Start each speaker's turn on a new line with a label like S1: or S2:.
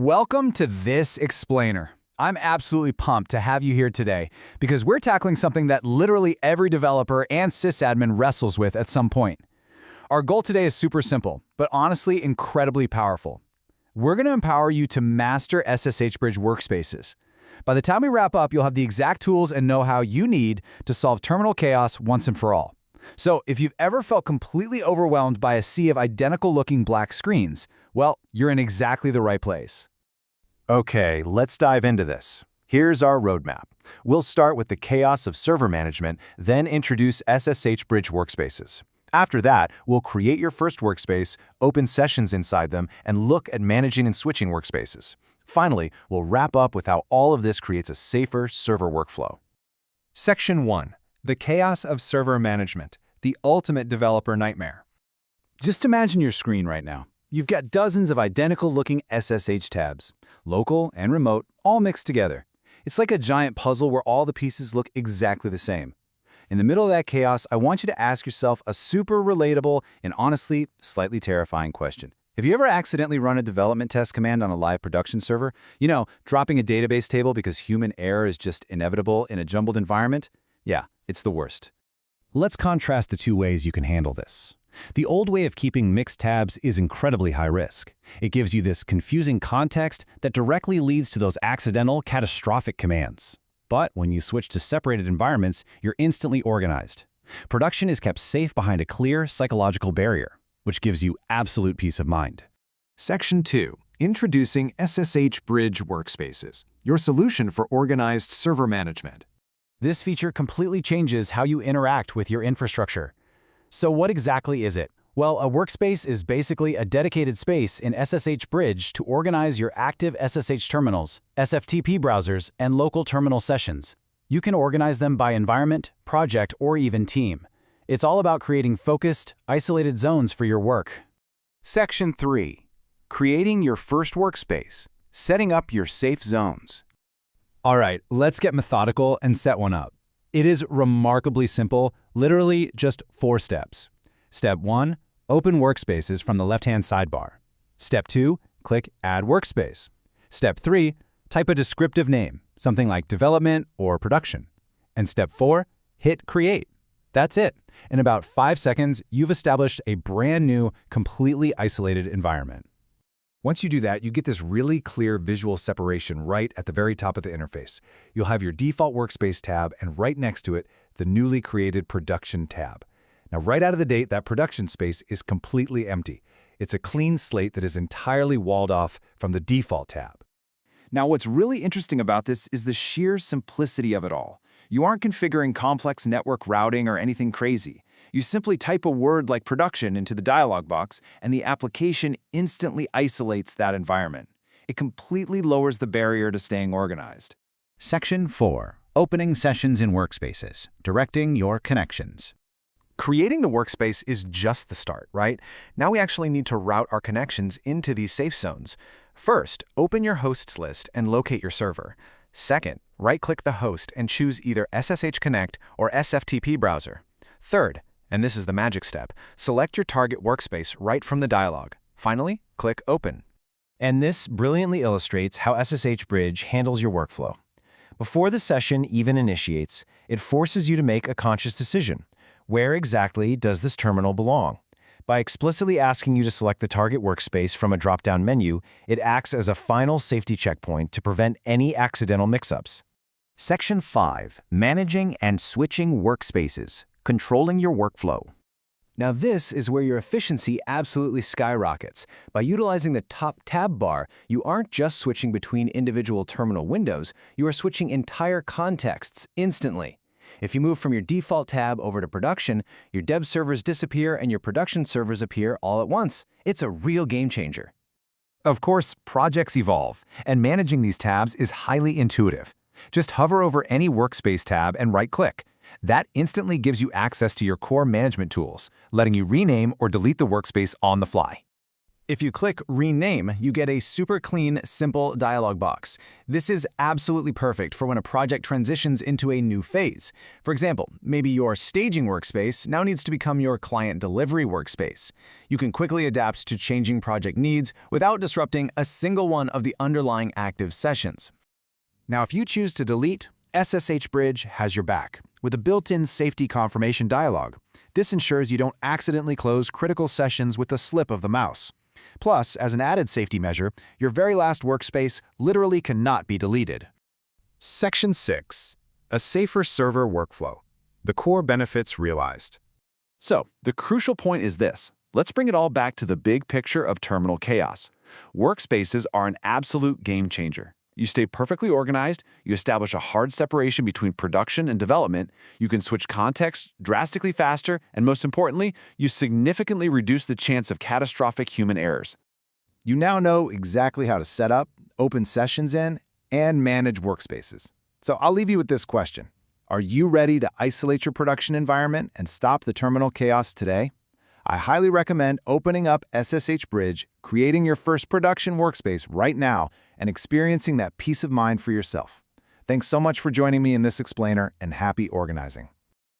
S1: Welcome to This Explainer. I'm absolutely pumped to have you here today because we're tackling something that literally every developer and sysadmin wrestles with at some point. Our goal today is super simple, but honestly incredibly powerful. We're going to empower you to master SSH Bridge workspaces. By the time we wrap up, you'll have the exact tools and know-how you need to solve terminal chaos once and for all. So if you've ever felt completely overwhelmed by a sea of identical-looking black screens, well, you're in exactly the right place.
S2: Okay, let's dive into this. Here's our roadmap. We'll start with the chaos of server management, then introduce SSH Bridge workspaces. After that, we'll create your first workspace, open sessions inside them, and look at managing and switching workspaces. Finally, we'll wrap up with how all of this creates a safer server workflow.
S3: Section 1. The Chaos of Server Management, the ultimate developer nightmare.
S1: Just imagine your screen right now. You've got dozens of identical-looking SSH tabs, local and remote, all mixed together. It's like a giant puzzle where all the pieces look exactly the same. In the middle of that chaos, I want you to ask yourself a super relatable and honestly slightly terrifying question. Have you ever accidentally run a development test command on a live production server? You know, dropping a database table because human error is just inevitable in a jumbled environment? Yeah, it's the worst.
S4: Let's contrast the two ways you can handle this. The old way of keeping mixed tabs is incredibly high risk. It gives you this confusing context that directly leads to those accidental, catastrophic commands. But when you switch to separated environments, you're instantly organized. Production is kept safe behind a clear psychological barrier, which gives you absolute peace of mind.
S2: Section 2. Introducing SSH Bridge workspaces, your solution for organized server management.
S1: This feature completely changes how you interact with your infrastructure. So what exactly is it? Well, a workspace is basically a dedicated space in SSH Bridge to organize your active SSH terminals, SFTP browsers, and local terminal sessions. You can organize them by environment, project, or even team. It's all about creating focused, isolated zones for your work.
S2: Section 3. Creating your first workspace, setting up your safe zones.
S1: All right, let's get methodical and set one up. It is remarkably simple, literally just 4 steps. Step 1, open Workspaces from the left-hand sidebar. Step 2, click Add Workspace. Step 3, type a descriptive name, something like Development or Production. And Step 4, hit Create. That's it. In about 5 seconds, you've established a brand new, completely isolated environment. Once you do that, you get this really clear visual separation right at the very top of the interface. You'll have your default workspace tab, and right next to it, the newly created production tab. Now, right out of the gate, that production space is completely empty. It's a clean slate that is entirely walled off from the default tab. Now, what's really interesting about this is the sheer simplicity of it all. You aren't configuring complex network routing or anything crazy. You simply type a word like production into the dialog box, and the application instantly isolates that environment. It completely lowers the barrier to staying organized.
S5: Section 4. Opening sessions in workspaces, directing your connections.
S2: Creating the workspace is just the start, right? Now we actually need to route our connections into these safe zones. First, open your hosts list and locate your server. Second, right-click the host and choose either SSH Connect or SFTP browser. Third, and this is the magic step, select your target workspace right from the dialog. Finally, click Open.
S4: And this brilliantly illustrates how SSH Bridge handles your workflow. Before the session even initiates, it forces you to make a conscious decision. Where exactly does this terminal belong? By explicitly asking you to select the target workspace from a drop-down menu, it acts as a final safety checkpoint to prevent any accidental mix-ups.
S5: Section 5. Managing and switching workspaces, controlling your workflow.
S1: Now this is where your efficiency absolutely skyrockets. By utilizing the top tab bar, you aren't just switching between individual terminal windows, you are switching entire contexts instantly. If you move from your default tab over to production, your dev servers disappear and your production servers appear all at once. It's a real game changer.
S2: Of course, projects evolve, and managing these tabs is highly intuitive. Just hover over any workspace tab and right-click. That instantly gives you access to your core management tools, letting you rename or delete the workspace on the fly. If you click Rename, you get a super clean, simple dialog box. This is absolutely perfect for when a project transitions into a new phase. For example, maybe your staging workspace now needs to become your client delivery workspace. You can quickly adapt to changing project needs without disrupting a single one of the underlying active sessions.
S1: Now, if you choose to delete, SSH Bridge has your back with a built-in safety confirmation dialog. This ensures you don't accidentally close critical sessions with a slip of the mouse. Plus, as an added safety measure, your very last workspace literally cannot be deleted.
S3: Section 6. A safer server workflow. The core benefits realized. So, the crucial point is this. Let's bring it all back to the big picture of terminal chaos. Workspaces are an absolute game changer. You stay perfectly organized, you establish a hard separation between production and development, you can switch contexts drastically faster, and most importantly, you significantly reduce the chance of catastrophic human errors.
S1: You now know exactly how to set up, open sessions in, and manage workspaces. So I'll leave you with this question. Are you ready to isolate your production environment and stop the terminal chaos today? I highly recommend opening up SSH Bridge, creating your first production workspace right now, and experiencing that peace of mind for yourself. Thanks so much for joining me in this explainer, and happy organizing.